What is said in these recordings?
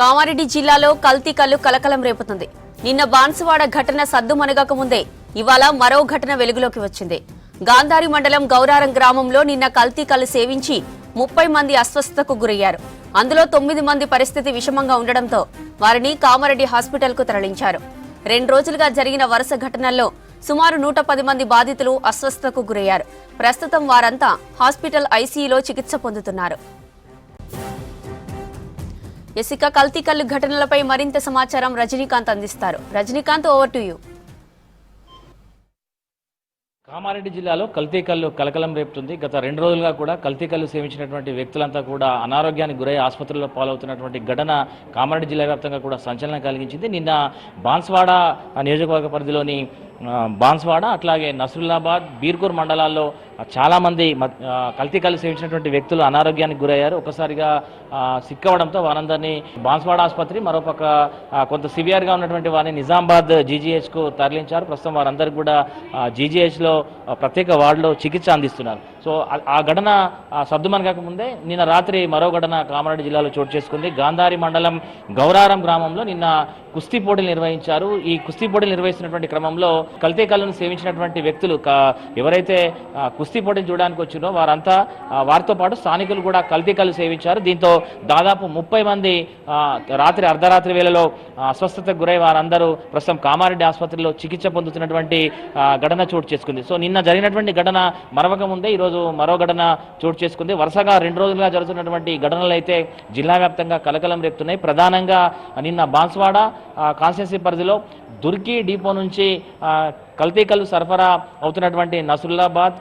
కామారెడ్డి జిల్లాలో కల్తీ కల్లు కలకలం రేపుతుంది. నిన్న బాన్సువాడ ఘటన సద్దుమణగక ముందే ఇవాళ మరో ఘటన వెలుగులోకి వచ్చింది. గాంధారి మండలం గౌరారం గ్రామంలో నిన్న కల్తీ కల్లు సేవించి 30 మంది అస్వస్థతకు గురయ్యారు. అందులో 9 మంది పరిస్థితి విషమంగా ఉండడంతో వారిని కామారెడ్డి హాస్పిటల్ కు తరలించారు. 2 రోజులుగా జరిగిన వరుస ఘటనల్లో సుమారు 110 మంది బాధితులు అస్వస్థతకు గురయ్యారు. ప్రస్తుతం వారంతా హాస్పిటల్ ఐసీయూలో చికిత్స పొందుతున్నారు. ఇక కల్తీ కల్లు ఘటనలపై మరింత సమాచారం రజనీకాంత్ అందిస్తారు. Rajinikanth, over to you. Kamareddy జిల్లాలో కల్తీ కల్లు కలకలం రేపుతుంది. గత 2 రోజులుగా కూడా కల్తీ కల్లు సేవించినటువంటి వ్యక్తులంతా కూడా అనారోగ్యానికి గురై ఆసుపత్రుల్లో పాలవుతున్నటువంటి ఘటన కామారెడ్డి జిల్లా వ్యాప్తంగా కూడా సంచలనం కలిగించింది. నిన్న బాన్స్వాడ నియోజకవర్గ పరిధిలోని బాన్స్వాడ, అట్లాగే నస్రుల్లాబాద్, బీర్కూర్ మండలాల్లో చాలామంది కల్తీ కల్లు సేవించినటువంటి వ్యక్తులు అనారోగ్యానికి గురయ్యారు. ఒకసారిగా సిక్కవడంతో వారందరినీ బాన్స్వాడ ఆసుపత్రి, మరోపక్క కొంత సివియర్గా ఉన్నటువంటి వారిని నిజామాబాద్ జీజీహెచ్కు తరలించారు. ప్రస్తుతం వారందరికీ కూడా జీజీహెచ్లో ప్రత్యేక వార్డులో చికిత్స అందిస్తున్నారు. సో ఆ ఘటన సద్దుమణగక ముందే నిన్న రాత్రి మరో ఘటన కామారెడ్డి జిల్లాలో చోటు చేసుకుంది. గాంధారి మండలం గౌరారం గ్రామంలో నిన్న కుస్తీ పోటీలు నిర్వహించారు. ఈ కుస్తీ పోటీలు నిర్వహిస్తున్నటువంటి క్రమంలో కల్తీ కల్లును సేవించినటువంటి వ్యక్తులు ఎవరైతే కుస్తీ పోటీలు చూడడానికి వచ్చినో వారంతా వారితో పాటు స్థానికులు కూడా కల్తీ కల్లు సేవించారు. దీంతో దాదాపు 30 మంది రాత్రి అర్ధరాత్రి వేళలో అస్వస్థతకు గురై వారందరూ ప్రస్తుతం కామారెడ్డి ఆసుపత్రిలో చికిత్స పొందుతున్నటువంటి ఘటన చోటు చేసుకుంది. సో నిన్న జరిగినటువంటి ఘటన మరవక ముందే ఈరోజు మరో ఘటన చోటు చేసుకుంది. వరుసగా 2 రోజులుగా జరుగుతున్నటువంటి ఘటనలు అయితే జిల్లా వ్యాప్తంగా కలకలం రేపుతున్నాయి. ప్రధానంగా నిన్న బాన్స్వాడ కాన్స్టిట్యున్సీ పరిధిలో దుర్కి డిపో నుంచి కల్తీ కల్లు సరఫరా అవుతున్నటువంటి నస్రుల్లాబాద్,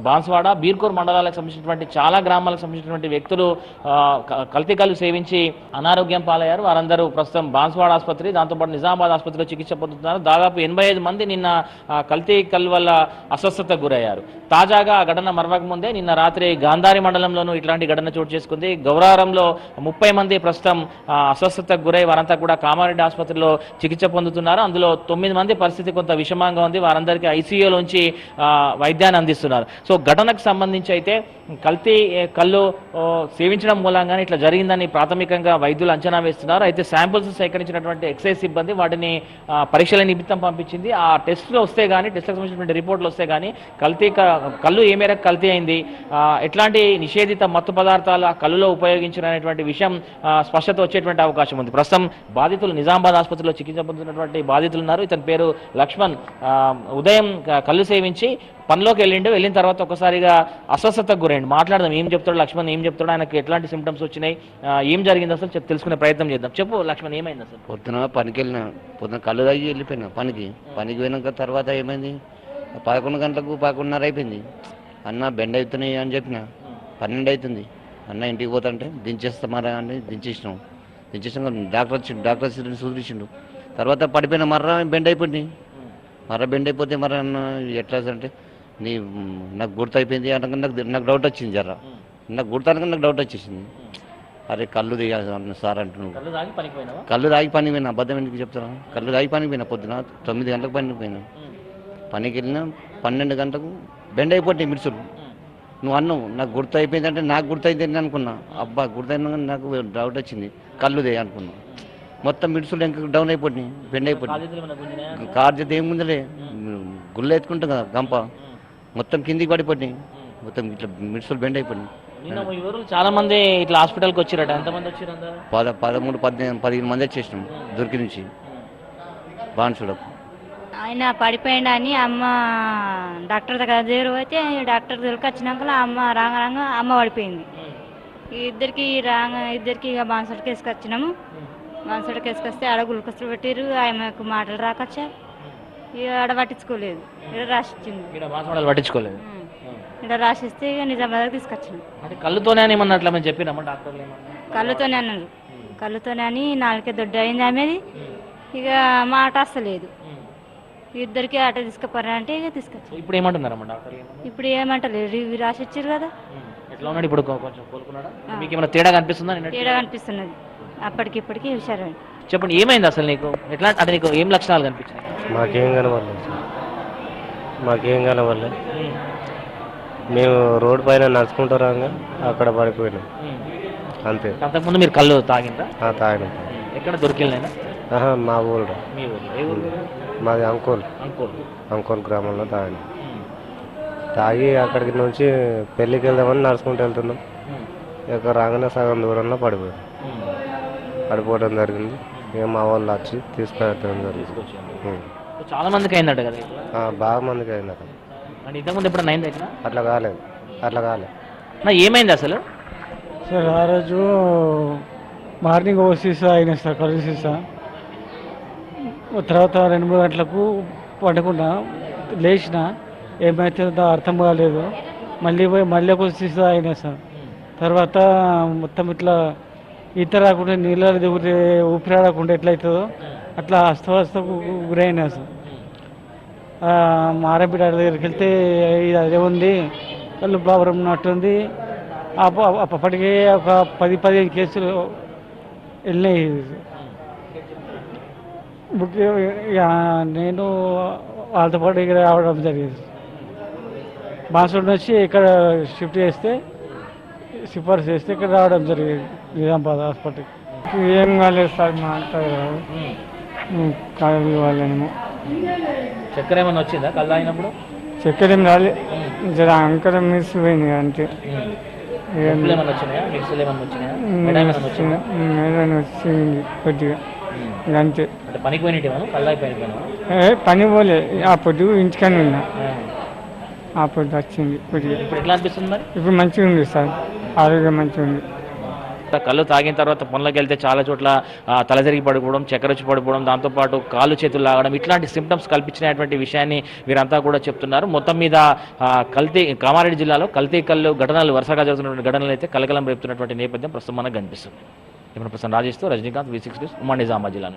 బాన్స్వాడ, బీర్కూర్ మండలాలకు సంబంధించినటువంటి చాలా గ్రామాలకు సంబంధించినటువంటి వ్యక్తులు కల్తీ కల్లు సేవించి అనారోగ్యం పాలయ్యారు. వారందరూ ప్రస్తుతం బాన్స్వాడ ఆసుపత్రి, దాంతోపాటు నిజామాబాద్ ఆసుపత్రిలో చికిత్స పొందుతున్నారు. దాదాపు 85 మంది నిన్న కల్తీ కల్లు వల్ల అస్వస్థతకు గురయ్యారు. తాజాగా ఆ ఘటన మరవక ముందే నిన్న రాత్రి గాంధారి మండలంలోనూ ఇట్లాంటి ఘటన చోటు చేసుకుంది. గౌరారంలో 30 మంది ప్రస్తుతం అస్వస్థతకు గురై వారంతా కూడా కామారెడ్డి ఆసుపత్రిలో చికిత్స పొందుతున్నారు. అందులో 9 మంది పరిస్థితి కొంత విషమంగా ఉంది. వారందరికీ ఐసీయూలోంచి వైద్యాన్ని అందిస్తున్నారు. సో ఘటనకు సంబంధించి అయితే కల్తీ కల్లు సేవించడం మూలంగానే ఇట్లా జరిగిందని ప్రాథమికంగా వైద్యులు అంచనా వేస్తున్నారు. అయితే శాంపుల్స్ సేకరించినటువంటి ఎక్సైజ్ సిబ్బంది వాటిని పరీక్షల నిమిత్తం పంపించింది. ఆ టెస్టులు వస్తే కానీ, టెస్టులకు సంబంధించినటువంటి రిపోర్ట్లు వస్తే కానీ కల్లు ఏ మేరకు కల్తీ అయింది, ఎట్లాంటి నిషేధిత మత్తు పదార్థాలు ఆ కల్లులో ఉపయోగించినటువంటి విషయం స్పష్టత వచ్చేటువంటి అవకాశం ఉంది. ప్రస్తుతం బాధితులు నిజామాబాద్ ఆసుపత్రిలో చికిత్స పొందుతున్నటువంటి బాధితులు ఉన్నారు. ఇతని పేరు లక్ష్మణ్. ఉదయం కల్లు సేవించి పనిలోకి వెళ్ళిన తర్వాత ఒకసారిగా అస్వస్థతకు గురైంది. మాట్లాడదాం, ఏం చెప్తాడు లక్ష్మణ్, ఏం చెప్తాడు, ఆయనకు ఎట్లాంటి సిమ్టమ్స్ వచ్చినాయి, ఏం జరిగింది అసలు తెలుసుకునే ప్రయత్నం చేద్దాం. చెప్పు లక్ష్మణ్, ఏమైంది అసలు? పొద్దున పనికి వెళ్ళిన, పొద్దున కళ్ళు తాగి వెళ్ళిపోయినా పనికి పోయినాక తర్వాత ఏమైంది, 11 గంటలకు 11:30 అయిపోయింది. అన్న బెండ్ అవుతున్నాయి అని చెప్పిన, 12 అవుతుంది. అన్న ఇంటికి పోతుంటే దించేస్తామరా అని దించేసినాం. డాక్టర్ సూచించిండు. తర్వాత పడిపోయిన మర్ర బెండ్ అయిపోయింది. బెండ్ అయిపోతే అన్న ఎట్లా అంటే నాకు గుర్తు అయిపోయింది అనగా నాకు డౌట్ వచ్చింది. నాకు గుర్తు అనగా నాకు డౌట్ వచ్చేసింది. అరే కళ్ళు దిగాలి సార్ అంటున్నాను. కళ్ళు తాగి పనికి పోయినా, అబద్ధం ఎందుకు చెప్తాను, కళ్ళు తాగి పనికి పోయినా. పొద్దున 9 గంటలకు పనికి పోయినా. పనికి వెళ్ళినా 12 గంటలకు బెండ్ అయిపోతాయి మిర్చులు. నువ్వు అన్నావు నాకు గుర్తు అయిపోయింది అంటే నాకు గుర్తు అయిపోయింది అనుకున్నా. అబ్బా గుర్తయినా కానీ నాకు డౌట్ వచ్చింది, కళ్ళు దే అనుకున్నా. మొత్తం మిడ్సులు ఇంకా డౌన్ అయిపోయినాయి, బెండ్ అయిపోయింది. కార్జెత్ ఏముందిలే, గుళ్ళు ఎత్తుకుంటాం కదా గంప, మొత్తం కిందికి పడిపోయినాయి. మొత్తం ఇట్లా మిడ్సులు బెండ్ అయిపోయినాయి. చాలా మంది ఇట్లా హాస్పిటల్కి వచ్చారట. ఎంతమంది వచ్చారు? 13, 15 మంది వచ్చేసినాం దుర్కి నుంచి బాన్సుడకు. ఆయన పడిపోయిండని అమ్మ డాక్టర్ దగ్గర పోతే డాక్టర్ దగ్గరికి వచ్చినాక అమ్మ రాంగ అమ్మ పడిపోయింది. ఇద్దరికి ఇక బాన్సుడికి వేసుకొచ్చినాము. బాన్సుడికి వేసుకొస్తే ఆడ గుల్కొస్తులు పెట్టిరు. ఆమెకు మాటలు రాకొచ్చా, ఇక ఆడ పట్టించుకోలేదు. ఇక్కడ రాసిచ్చింది, పట్టించుకోలేదు. ఇక్కడ రాసిస్తే ఇక నిజామాబాద్ తీసుకొచ్చినాం. కళ్ళుతోనే చెప్పినామా డాక్టర్లు? కళ్ళుతోనే అన్నారు. కళ్ళుతోనే అని 4 దొడ్డ అయింది ఆమెది. ఇక మాట వస్తలేదు. ఇద్దరికి ఆట తీసుకుపోరా అంటే ఇక తీసుకొచ్చి ఇప్పుడు ఏమంటున్నారమ్మా డాక్టర్లు? ఇప్పుడు ఏమంటలేదు, ఇవి రాసి ఇచ్చారు కదా. ఎట్లా ఉన్నాడు ఇప్పుడు? కొంచెం కోలుకున్నాడా? మీకు ఏమైనా తేడా కనిపిస్తుందా? తేడా కనిపిస్తున్నది అప్పటికిప్పటికి హుషారు. చెప్పండి, ఏమైంది అసలు నీకు? ఎట్లా అంటే నీకు ఏం లక్షణాలు కనిపించాయి? మాకేం కనవల్లే. మేము రోడ్డు పైన నడుచుకుంటూ రాగా అక్కడ పడిపోయినాం. అంతే. అంతకుముందు మీరు కళ్ళు తాగిందా? తాగిన. ఎక్కడ దొరికిందా? మా ఊళ్ళో. మీ ఊరు ఏ ఊరు? మాది అంకోల్ గ్రామంలో తాగిన. తాగి అక్కడికి నుంచి పెళ్ళికి వెళ్దామని నడుచుకుంటూ వెళ్తున్నాం. ఇక రాగానే సగం దూరంలో పడిపోవడం జరిగింది. ఇక మా వాళ్ళు వచ్చి తీసుకెళ్ళడం జరిగింది. చాలా మందికి అయిందట కదా? బాగా మందికి అయిందట. అంటే ఇంతకుముందు ఎప్పుడైనా అయింది? అట్లా కాలేదు. ఏమైంది అసలు? సార్ ఆ రోజు మార్నింగ్ ఓ సీసా అయినా సార్, కళ్ళు సీసా. తర్వాత 2-3 గంటలకు పడుకున్నా, లేచిన ఏమైతుందో అర్థం కాలేదు. మళ్ళీ ఒక సీసా అయినా సార్. తర్వాత మొత్తం ఇట్లా ఈత రాకుండా నీళ్ళలో దిగుతే ఊపిరాడకుండా ఎట్లయితుందో అట్లా అస్తవ్యస్తకు గురైనా సార్. ఆర్ఎంపీ డాక్టర్ దగ్గరికి వెళ్తే ఇది అదే ఉంది, కళ్ళు ప్రాబ్లం ఉన్నట్టుంది. అప్పటికే ఒక 10-15 కేసులు వెళ్ళినాయి. నేను వాళ్ళతో పాటు ఇక్కడ రావడం జరిగింది. బాన్సూడ్ వచ్చి ఇక్కడ షిఫ్ట్ చేస్తే, సిఫార్సు చేస్తే ఇక్కడ రావడం జరిగింది నిజామాబాద్ హాస్పిటల్కి. ఏం కాలేదు సార్, మా కాదు వాళ్ళేమో. చక్కెర ఏమైనా వచ్చిందా కళ్ళు తాగినప్పుడు? చక్కెర ఏం రాలే, జర అంకరం మిస్ పోయింది అంతే. ఏమైనా వచ్చింది కొద్దిగా అంతే. అంటే పనికి పోయినట్టు కళ్ళు అయిపోయినా? పని పోలే, ఆ పొద్దు ఇంటికని ఉన్నా, ఆ పొద్దు వచ్చింది కొద్దిగా. ఇప్పుడు ఎట్లా అనిపిస్తుంది మరి? ఇప్పుడు మంచిగా ఉంది సార్, ఆరోగ్యం మంచిగా ఉంది. కళ్ళు తాగిన తర్వాత పనులకు వెళ్తే చాలా చోట్ల తలజరిగి పడిపోవడం, చక్కెర వచ్చి పడిపోవడం, దాంతోపాటు కాళ్ళు చేతులు లాగడం, ఇట్లాంటి సిమ్టమ్స్ కల్పించినటువంటి విషయాన్ని వీరంతా కూడా చెప్తున్నారు. మొత్తం మీద కామారెడ్డి జిల్లాలో కల్తీ కళ్ళు ఘటనలు వరుసగా జరుగుతున్నటువంటి ఘటనలు అయితే కలకలం రేపుతున్నటువంటి నేపథ్యం ప్రస్తుతం మనకు కనిపిస్తుంది. ఇప్పుడు ప్రస్తుతం రాజేష్తో రజనీకాంత్, V6 న్యూస్, ఉమ్మడి నిజామాబాద్ జిల్లా.